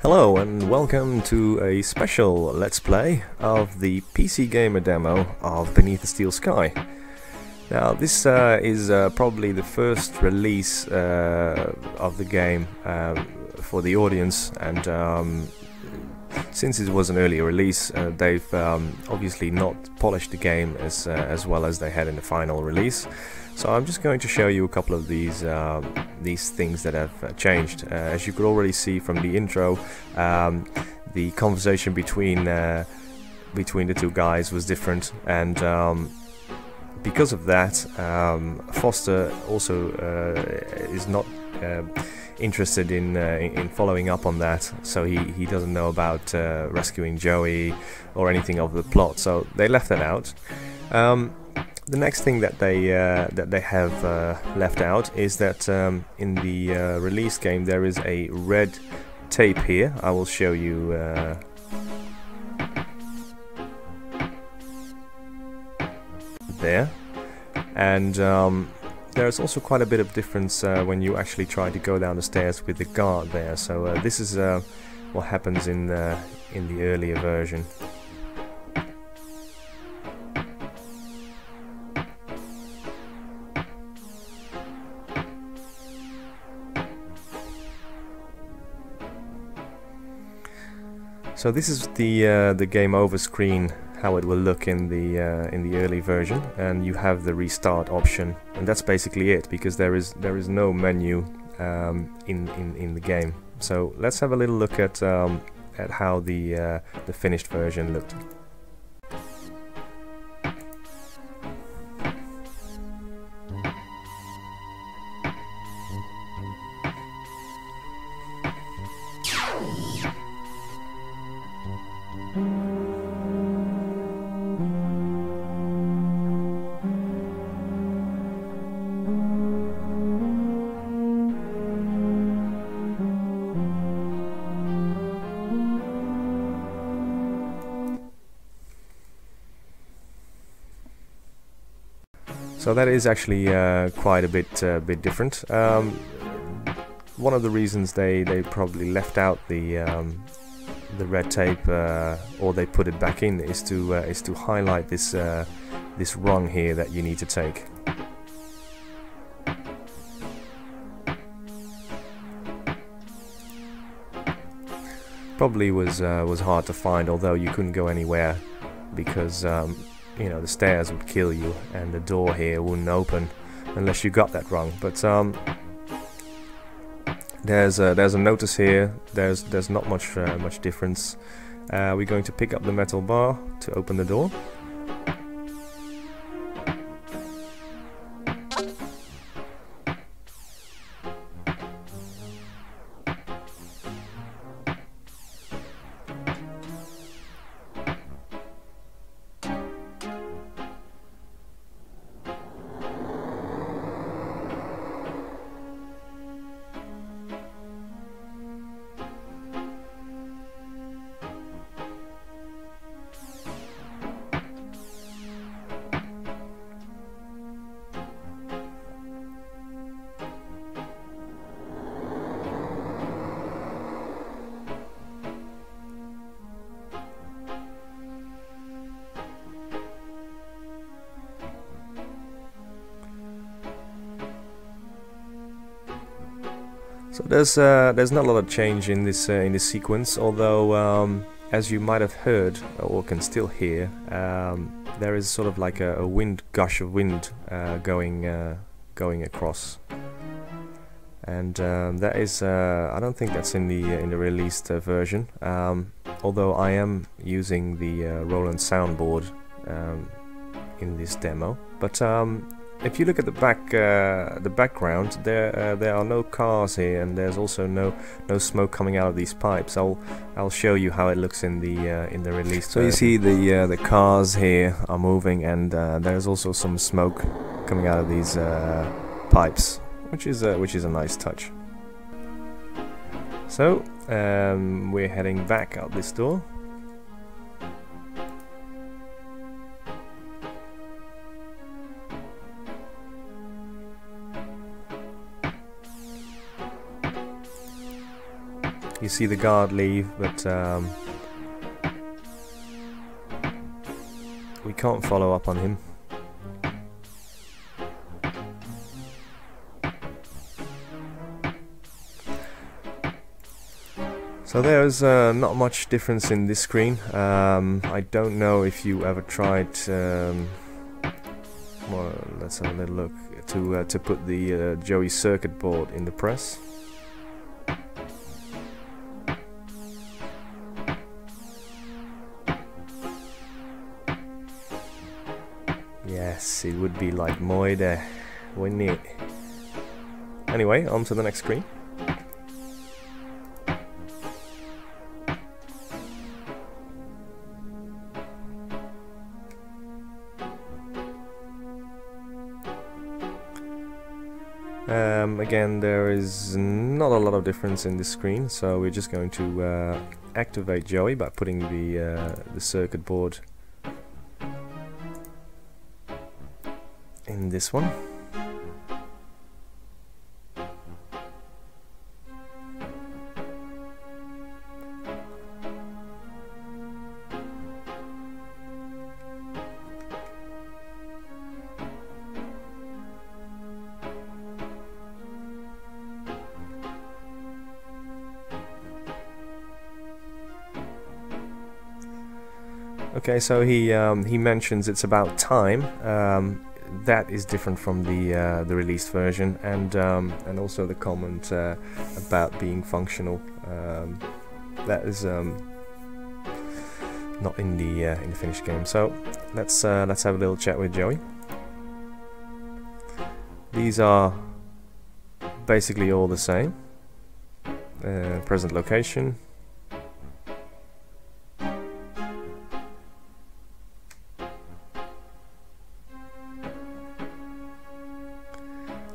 Hello and welcome to a special Let's Play of the PC Gamer demo of Beneath the Steel Sky. Now this is probably the first release of the game for the audience, and since it was an early release, they've obviously not polished the game as well as they had in the final release. So I'm just going to show you a couple of these things that have changed. As you could already see from the intro, the conversation between the two guys was different, and because of that, Foster also is not interested in following up on that. So he doesn't know about rescuing Joey or anything of the plot. So they left that out. The next thing that they have left out is that in the release game there is a red tape here. I will show you there, and there's also quite a bit of difference when you actually try to go down the stairs with the guard there. So this is what happens in the earlier version. So this is the game over screen, how it will look in the early version, and you have the restart option, and that's basically it, because there is no menu in the game. So let's have a little look at how the finished version looked. So that is actually quite a bit different. One of the reasons they probably left out the red tape, or they put it back in, is to highlight this rung here that you need to take. Probably was hard to find, although you couldn't go anywhere because you know, the stairs would kill you, and the door here wouldn't open unless you got that wrong. But there's a notice here. There's not much difference. We're going to pick up the metal bar to open the door. So there's not a lot of change in this sequence, although as you might have heard or can still hear, there is sort of like a gush of wind going across, and that is I don't think that's in the released version. Although I am using the Roland soundboard in this demo, but if you look at the background, there are no cars here, and there's also no smoke coming out of these pipes. I'll show you how it looks in the release. So you see the cars here are moving, and there's also some smoke coming out of these pipes, which is a nice touch. So we're heading back out this door. You see the guard leave, but we can't follow up on him. So there's not much difference in this screen. I don't know if you ever tried. Well, let's have a little look to put the Joey circuit board in the press. Yes, it would be like Moide, wouldn't it? Anyway, on to the next screen. Again, there is not a lot of difference in this screen, so we're just going to activate Joey by putting the circuit board in this one. Okay, so he mentions it's about time. That is different from the released version, and also the comment about being functional. That is not in the finished game. So let's have a little chat with Joey. These are basically all the same. Present location.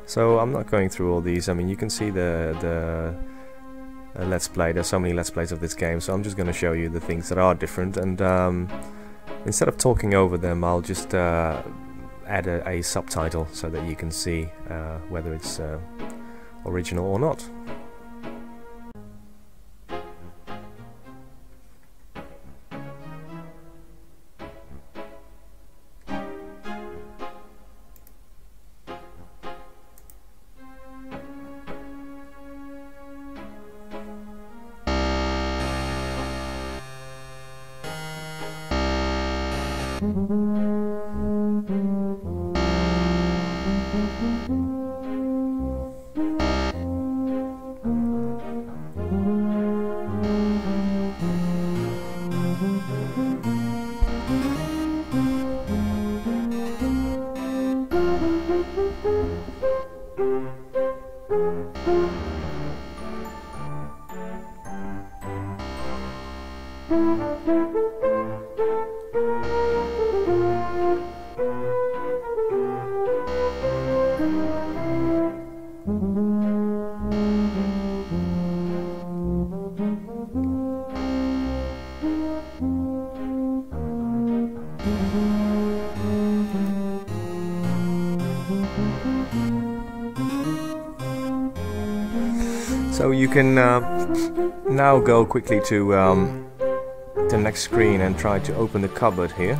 So I'm not going through all these. I mean, you can see the Let's Play. There's so many Let's Plays of this game, so I'm just going to show you the things that are different. And instead of talking over them, I'll just add a subtitle so that you can see whether it's original or not. So you can now go quickly to the next screen and try to open the cupboard here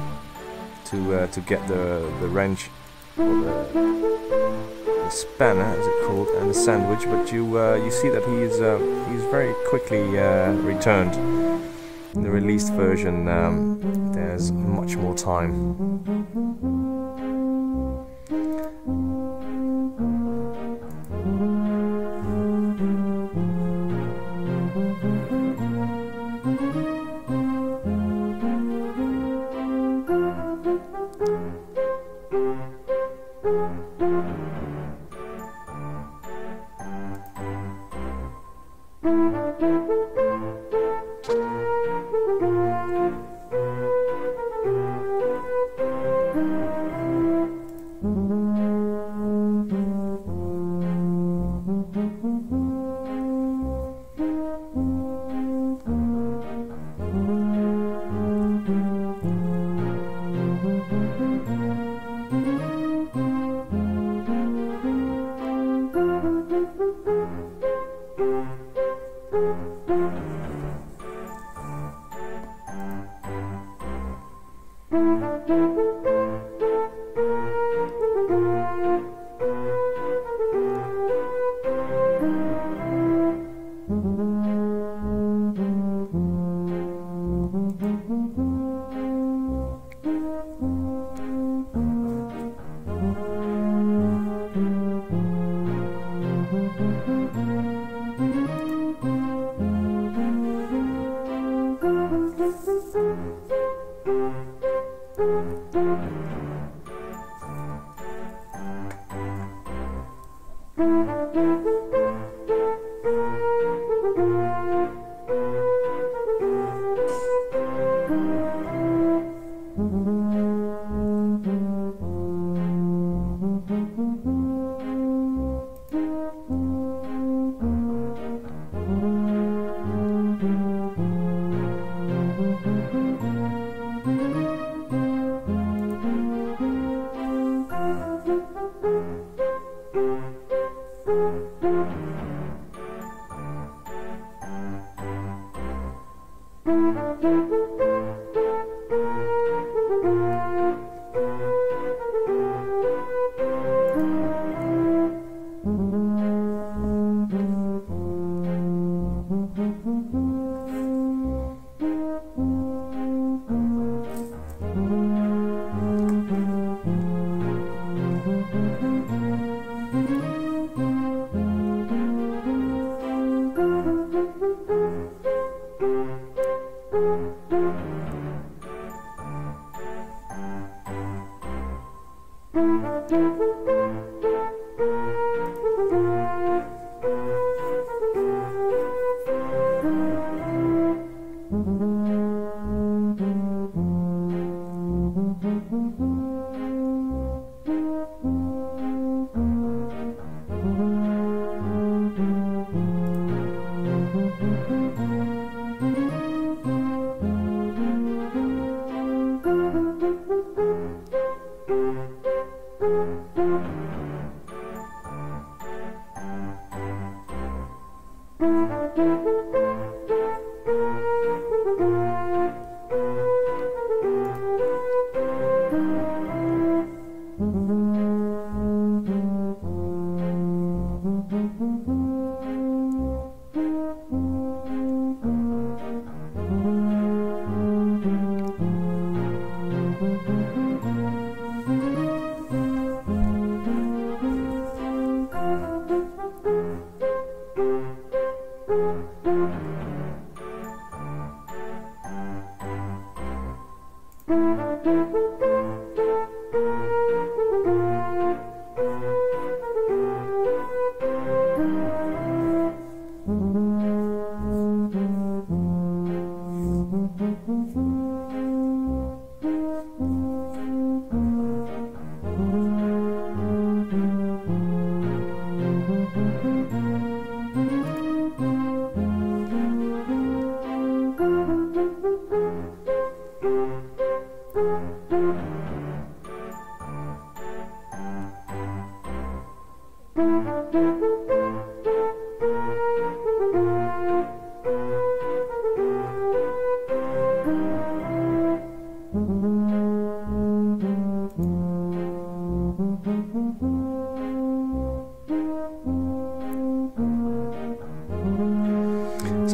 to get the wrench or the spanner, as it's called, and a sandwich, but you see that he's very quickly returned. In the released version, there's much more time.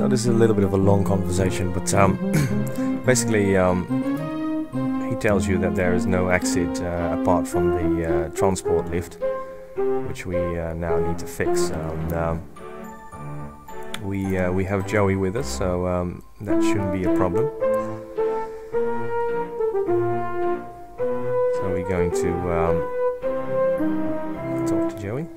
this is a little bit of a long conversation, but basically he tells you that there is no exit apart from the transport lift, which we now need to fix. We have Joey with us, so that shouldn't be a problem. So we're going to talk to Joey.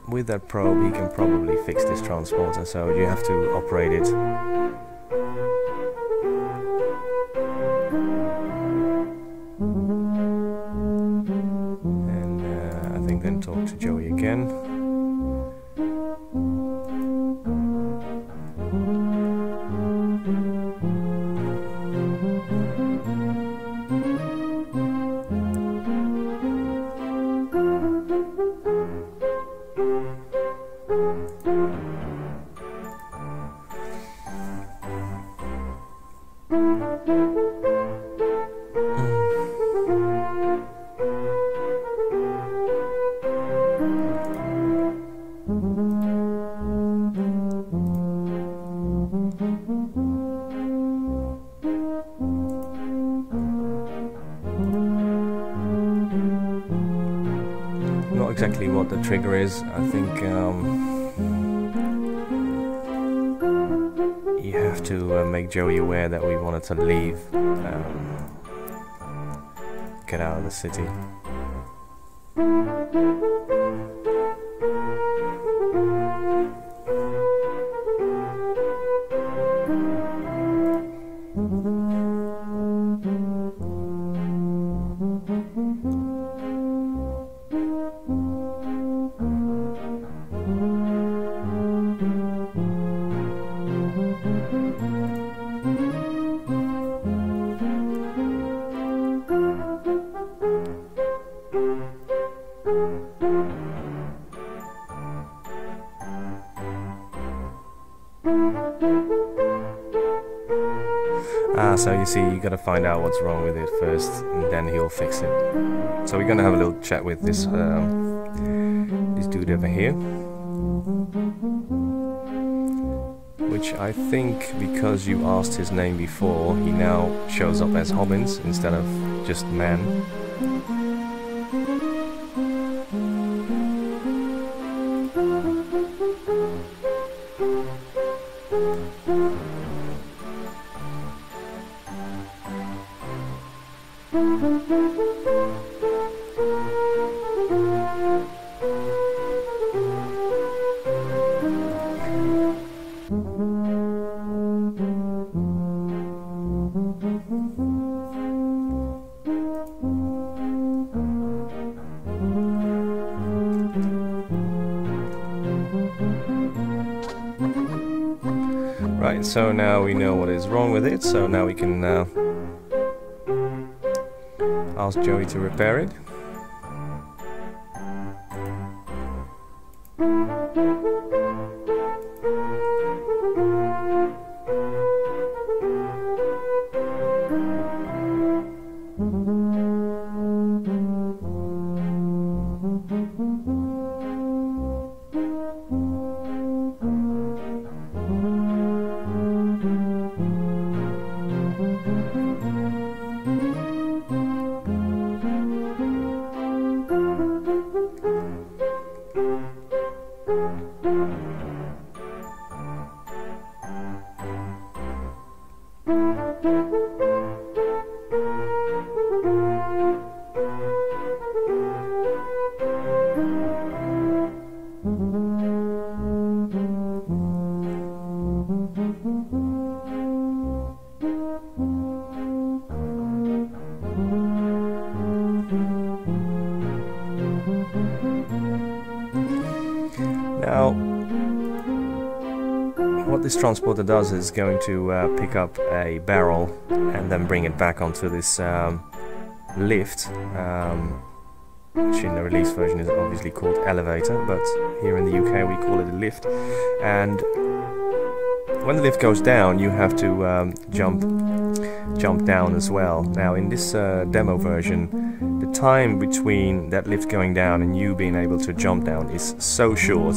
With that probe he can probably fix this transporter, so you have to operate it. And I think then talk to Joey again. Not exactly what the trigger is. I think you have to make Joey aware that we wanted to leave, get out of the city. So you see, you gotta find out what's wrong with it first, and then he'll fix it. So we're gonna have a little chat with this this dude over here, which I think, because you asked his name before, he now shows up as Hobbins instead of just Man. Right, so now we know what is wrong with it, so now we can ask Joey to repair it. Now, what this transporter does is going to pick up a barrel and then bring it back onto this lift, which in the release version is obviously called elevator, but here in the UK we call it a lift. And when the lift goes down, you have to jump down as well. Now in this demo version, the time between that lift going down and you being able to jump down is so short.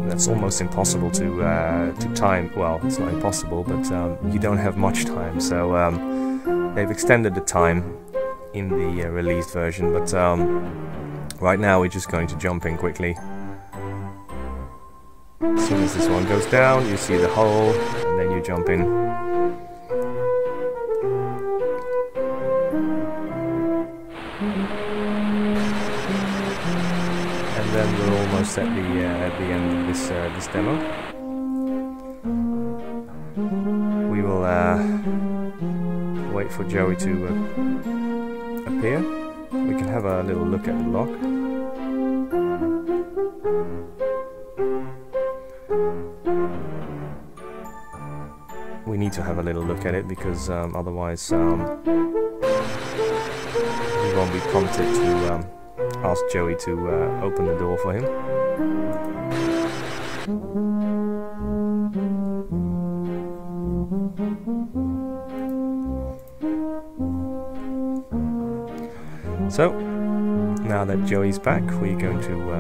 That's almost impossible to time. Well, it's not impossible, but you don't have much time. So they've extended the time in the released version, but right now we're just going to jump in quickly. As soon as this one goes down, you see the hole, and then you jump in. And then we're almost at the end of this demo. We will wait for Joey to appear. We can have a little look at the lock. We need to have a little look at it because otherwise we won't be prompted to ask Joey to open the door for him. So, now that Joey's back, we're going to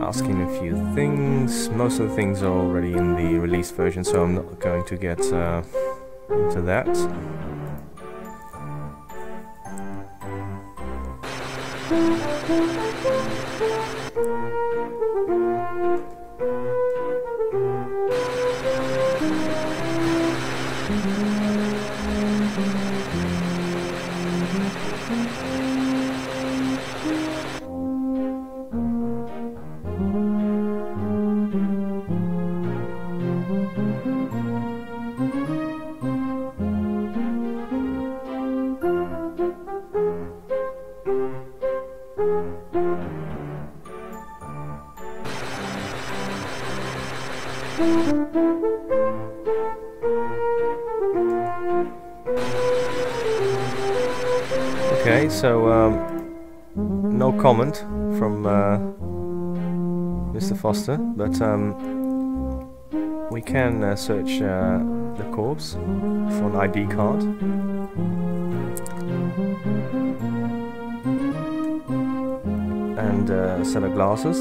ask him a few things. Most of the things are already in the release version, so I'm not going to get into that. Okay, so no comment from Mr. Foster, but we can search the corpse for an ID card. And a set of glasses.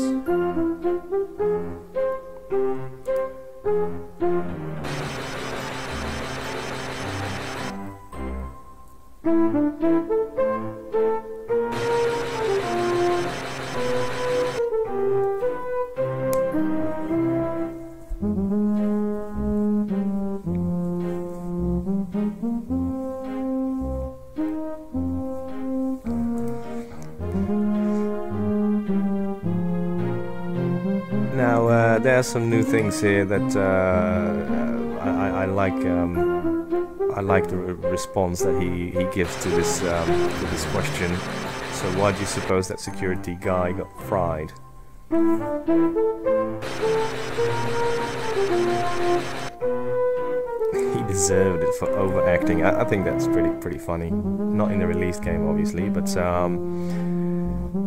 Now there are some new things here that I like. I like the response that he gives to this question. So why do you suppose that security guy got fried? He deserved it for overacting. I think that's pretty funny. Not in the released game, obviously, but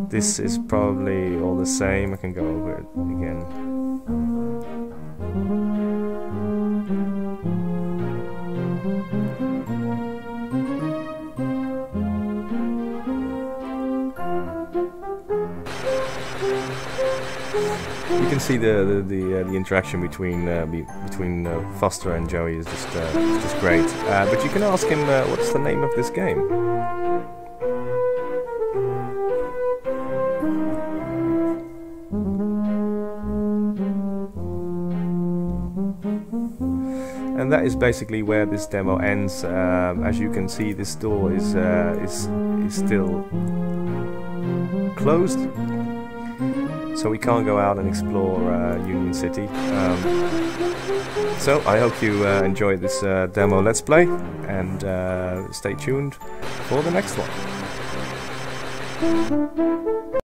this is probably all the same. I can go over it again. You can see the interaction between Foster and Joey is just great. But you can ask him what's the name of this game. And that is basically where this demo ends. As you can see, this door is still closed, so we can't go out and explore Union City. So I hope you enjoyed this demo Let's Play, and stay tuned for the next one.